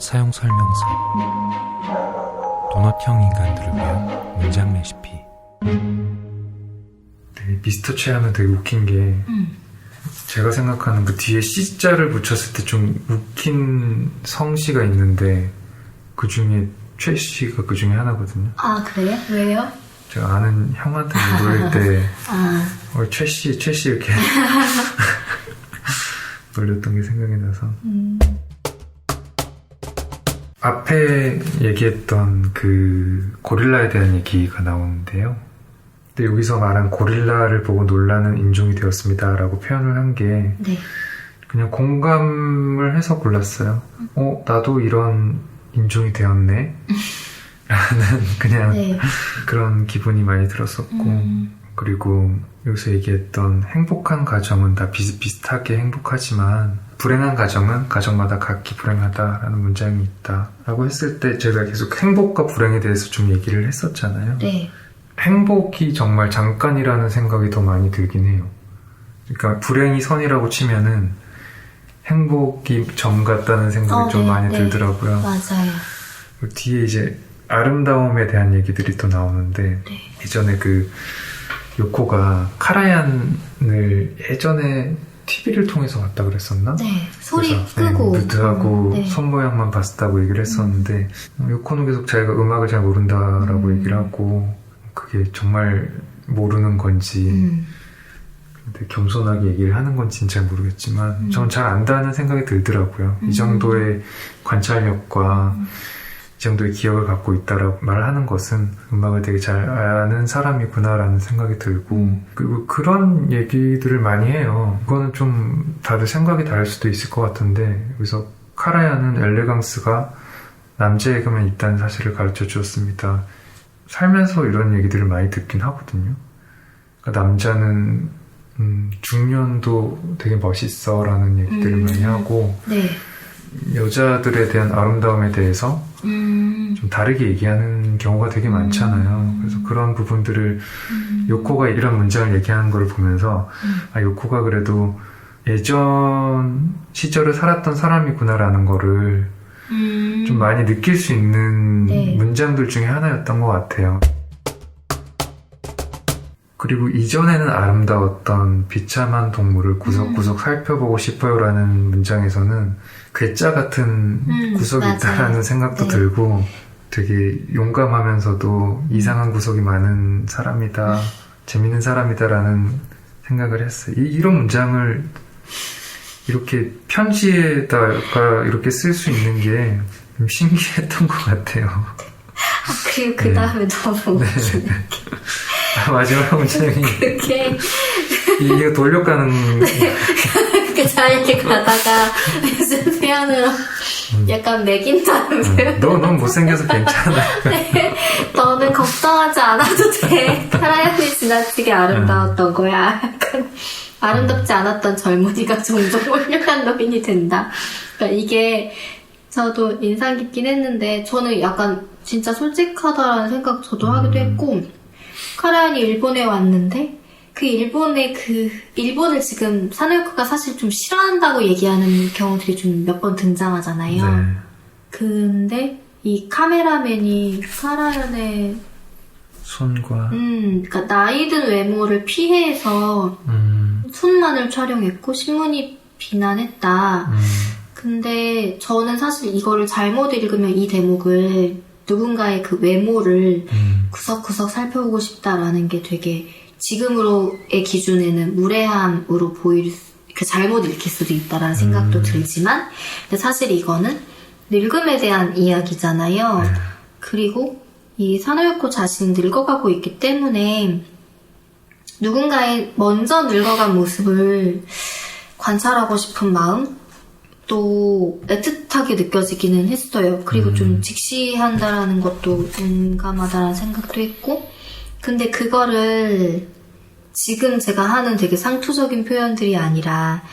사용 설명서. 도넛형 인간들을 위한 문장 레시피. 미스터 최 하면 되게 웃긴 게 제가 생각하는 그 뒤에 C자를 붙였을 때 좀 웃긴 성씨가 있는데 그 중에 최 씨가 그 중에 하나거든요. 아, 그래요? 왜요? 제가 아는 형한테 놀릴 때 최 씨 이렇게 놀렸던 게 생각이 나서 앞에 얘기했던 그 고릴라에 대한 얘기가 나오는데요. 근데 여기서 말한 고릴라를 보고 놀라는 인종이 되었습니다 라고 표현을 한 게 네. 그냥 공감을 해서 골랐어요. 나도 이런 인종이 되었네 라는 그냥 네. 그런 기분이 많이 들었었고 그리고 여기서 얘기했던 행복한 가정은 다 비슷비슷하게 행복하지만 불행한 가정은 가정마다 각기 불행하다라는 문장이 있다 라고 했을 때 제가 계속 행복과 불행에 대해서 좀 얘기를 했었잖아요. 네. 행복이 정말 잠깐이라는 생각이 더 많이 들긴 해요. 그러니까 불행이 선이라고 치면은 행복이 점 같다는 생각이 좀 네, 많이 네. 들더라고요. 맞아요. 그리고 뒤에 이제 아름다움에 대한 얘기들이 또 나오는데 네. 예전에 그 요코가 카라얀을 예전에 TV를 통해서 봤다 그랬었나? 네. 소리 그래서, 끄고. 무드하고 네. 손 모양만 봤다고 얘기를 했었는데 요코는 계속 자기가 음악을 잘 모른다라고 얘기를 하고 그게 정말 모르는 건지 근데 겸손하게 얘기를 하는 건지는 잘 모르겠지만 저는 잘 안다는 생각이 들더라고요. 이 정도의 관찰력과 이 정도의 기억을 갖고 있다라고 말하는 것은 음악을 되게 잘 아는 사람이구나라는 생각이 들고 그리고 그런 얘기들을 많이 해요. 이거는 좀 다들 생각이 다를 수도 있을 것 같은데 여기서 카라얀은 엘레강스가 남자에게만 있다는 사실을 가르쳐 주었습니다. 살면서 이런 얘기들을 많이 듣긴 하거든요. 그러니까 남자는 중년도 되게 멋있어 라는 얘기들을 많이 하고 네. 여자들에 대한 아름다움에 대해서 좀 다르게 얘기하는 경우가 되게 많잖아요. 그래서 그런 부분들을 요코가 이런 문장을 얘기하는 걸 보면서 요코가 그래도 예전 시절을 살았던 사람이구나라는 거를 좀 많이 느낄 수 있는 네. 문장들 중에 하나였던 것 같아요. 그리고 이전에는 아름다웠던 비참한 동물을 구석구석 살펴보고 싶어요라는 문장에서는 괴짜 같은 구석이 맞아요. 있다라는 생각도 네. 들고 되게 용감하면서도 이상한 구석이 많은 사람이다, 재밌는 사람이다라는 생각을 했어요. 이런 문장을 이렇게 편지에다가 이렇게 쓸 수 있는 게 좀 신기했던 것 같아요. 그리고 그 다음에 너무 웃기네. 마지막 문장이 그게 이게 돌려가는 이렇게 잘 이렇게 가다가 무슨 표현으로 약간 매긴다는 표현. 넌 못생겨서 괜찮아. 네, 너는 걱정하지 않아도 돼. 카라얀이 지나치게 아름다웠던 거야. 약간 아름답지 않았던 젊은이가 종종 훌륭한 노인이 된다. 그러니까 이게 저도 인상 깊긴 했는데 저는 약간 진짜 솔직하다라는 생각 저도 하기도 했고 카라얀이 일본에 왔는데 그 일본을 지금 사나요코가 사실 좀 싫어한다고 얘기하는 경우들이 좀 몇 번 등장하잖아요. 네. 근데 이 카메라맨이 카라얀의 손과 그러니까 나이든 외모를 피해서 손만을 촬영했고 신문이 비난했다. 근데 저는 사실 이거를 잘못 읽으면 이 대목을 누군가의 그 외모를 구석구석 살펴보고 싶다라는 게 되게 지금으로의 기준에는 무례함으로 잘못 읽힐 수도 있다라는 생각도 들지만 근데 사실 이거는 늙음에 대한 이야기잖아요. 네. 그리고 이 사나요코 자신이 늙어가고 있기 때문에 누군가의 먼저 늙어간 모습을 관찰하고 싶은 마음 또 애틋하게 느껴지기는 했어요. 그리고 좀 직시한다라는 것도 용감하다라는 생각도 했고 근데 그거를 지금 제가 하는 되게 상투적인 표현들이 아니라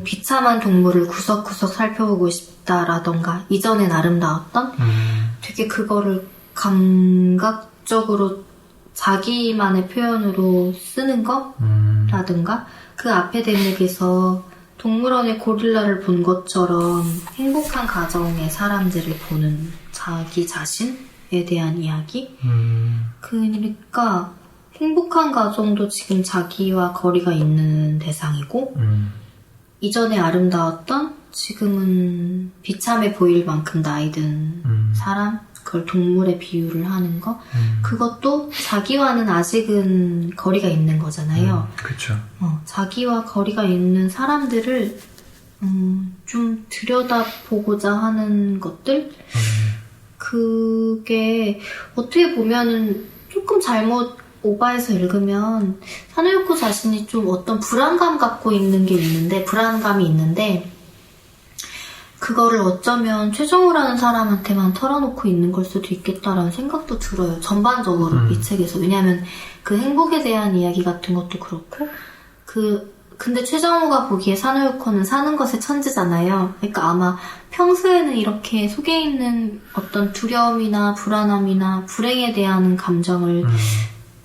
비참한 동물을 구석구석 살펴보고 싶다라던가 이전엔 아름다웠던 되게 그거를 감각적으로 자기만의 표현으로 쓰는 거라든가 그 앞에 대목에서 동물원의 고릴라를 본 것처럼 행복한 가정의 사람들을 보는 자기 자신에 대한 이야기? 그러니까 행복한 가정도 지금 자기와 거리가 있는 대상이고 이전에 아름다웠던 지금은 비참해 보일 만큼 나이 든 사람? 그걸 동물에 비유를 하는 거? 그것도 자기와는 아직은 거리가 있는 거잖아요. 그렇죠. 자기와 거리가 있는 사람들을 좀 들여다보고자 하는 것들? 그게 어떻게 보면은 조금 잘못 오바해서 읽으면 사노유코 자신이 좀 어떤 불안감 갖고 있는 게 있는데 불안감이 있는데 그거를 어쩌면 최정우라는 사람한테만 털어놓고 있는 걸 수도 있겠다라는 생각도 들어요. 전반적으로 이 책에서. 왜냐하면 그 행복에 대한 이야기 같은 것도 그렇고 근데 최정우가 보기에 사노유코는 사는 것의 천지잖아요. 그러니까 아마 평소에는 이렇게 속에 있는 어떤 두려움이나 불안함이나 불행에 대한 감정을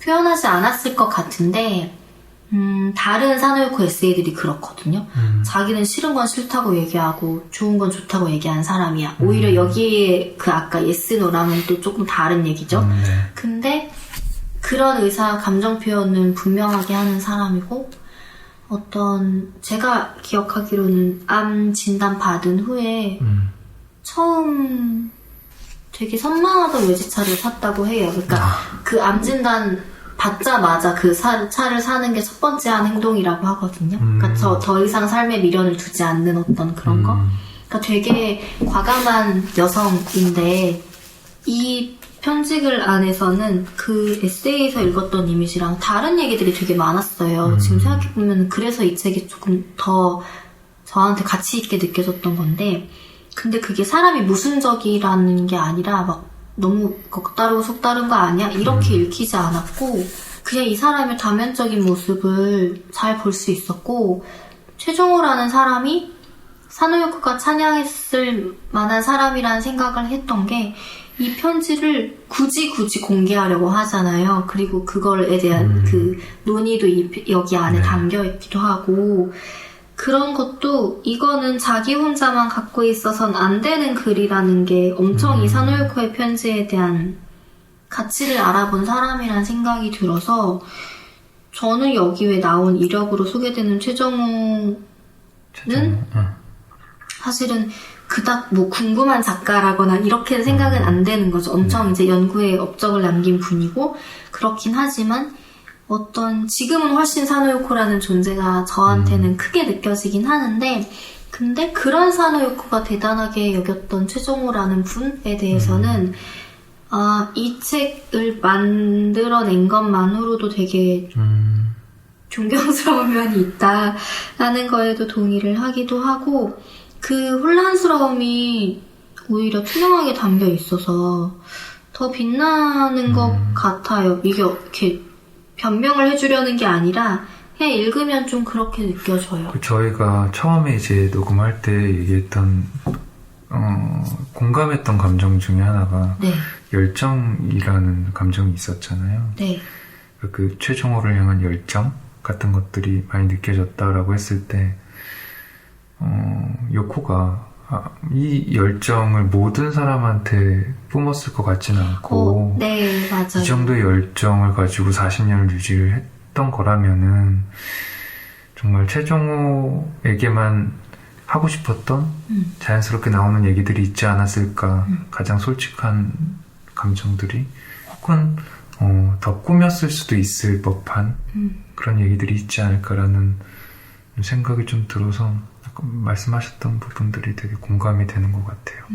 표현하지 않았을 것 같은데 다른 사노유코 에세이들이 그렇거든요. 자기는 싫은 건 싫다고 얘기하고 좋은 건 좋다고 얘기하는 사람이야. 오히려 여기에 그 아까 yes, no랑은 또 조금 다른 얘기죠. 네. 근데 그런 의사 감정 표현은 분명하게 하는 사람이고 어떤 제가 기억하기로는 암 진단 받은 후에 처음 되게 선망하던 외제차를 샀다고 해요. 그러니까 그 암 진단 받자마자 그 차를 사는 게 첫 번째 한 행동이라고 하거든요. 그러니까 더 이상 삶에 미련을 두지 않는 어떤 그런 거. 그러니까 되게 과감한 여성인데 이 편집글 안에서는 그 에세이에서 읽었던 이미지랑 다른 얘기들이 되게 많았어요. 지금 생각해보면 그래서 이 책이 조금 더 저한테 가치 있게 느껴졌던 건데 근데 그게 사람이 모순적이라는 게 아니라 막 너무 겉다르고 속다른 거 아니야? 이렇게 읽히지 않았고 그냥 이 사람의 다면적인 모습을 잘 볼 수 있었고 최정우라는 사람이 사노유코가 찬양했을 만한 사람이라는 생각을 했던 게 이 편지를 굳이 공개하려고 하잖아요. 그리고 그걸에 대한 그 논의도 여기 안에 담겨있기도 하고 그런 것도 이거는 자기 혼자만 갖고 있어선 안 되는 글이라는 게 엄청 이 사노유코의 편지에 대한 가치를 알아본 사람이란 생각이 들어서 저는 여기 왜 나온 이력으로 소개되는 최정우는 사실은 그닥 뭐 궁금한 작가라거나 이렇게 생각은 안 되는 거죠. 엄청 이제 연구에 업적을 남긴 분이고 그렇긴 하지만 어떤 지금은 훨씬 사노유코라는 존재가 저한테는 크게 느껴지긴 하는데 근데 그런 사노유코가 대단하게 여겼던 최정우라는 분에 대해서는 이 책을 만들어낸 것만으로도 되게 존경스러운 면이 있다라는 거에도 동의를 하기도 하고 그 혼란스러움이 오히려 투명하게 담겨 있어서 더 빛나는 것 같아요. 이게 이렇게 변명을 해주려는 게 아니라 그냥 읽으면 좀 그렇게 느껴져요. 저희가 처음에 이제 녹음할 때 얘기했던 공감했던 감정 중에 하나가 네. 열정이라는 감정이 있었잖아요. 네. 그 최정호를 향한 열정 같은 것들이 많이 느껴졌다라고 했을 때 요코가 이 열정을 모든 사람한테 뿜었을 것 같지는 않고 네, 맞아요. 이 정도의 열정을 가지고 40년을 유지를 했던 거라면은 정말 최정호에게만 하고 싶었던 자연스럽게 나오는 얘기들이 있지 않았을까. 가장 솔직한 감정들이 혹은 더 꾸몄을 수도 있을 법한 그런 얘기들이 있지 않을까라는 생각이 좀 들어서 말씀하셨던 부분들이 되게 공감이 되는 것 같아요.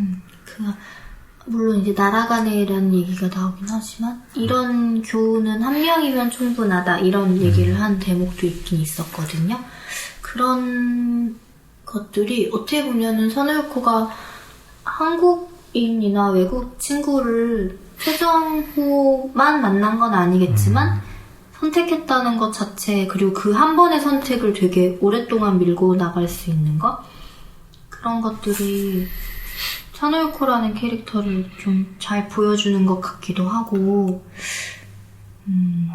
물론 이제 날아가네라는 얘기가 나오긴 하지만 이런 교훈은 한 명이면 충분하다 이런 얘기를 한 대목도 있긴 있었거든요. 그런 것들이 어떻게 보면은 사노유코가 한국인이나 외국 친구를 최정호만 만난 건 아니겠지만 선택했다는 것 자체 그리고 그 한 번의 선택을 되게 오랫동안 밀고 나갈 수 있는 것 그런 것들이 사노유코라는 캐릭터를 좀 잘 보여주는 것 같기도 하고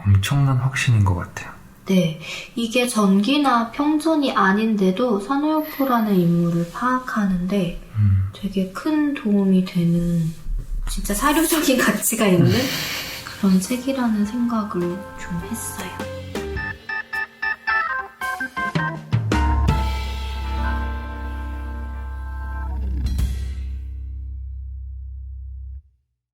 엄청난 확신인 것 같아요. 네, 이게 전기나 평전이 아닌데도 산호요코라는 인물을 파악하는데 되게 큰 도움이 되는 진짜 사료적인 가치가 있는 그런 책이라는 생각을 좀 했어요.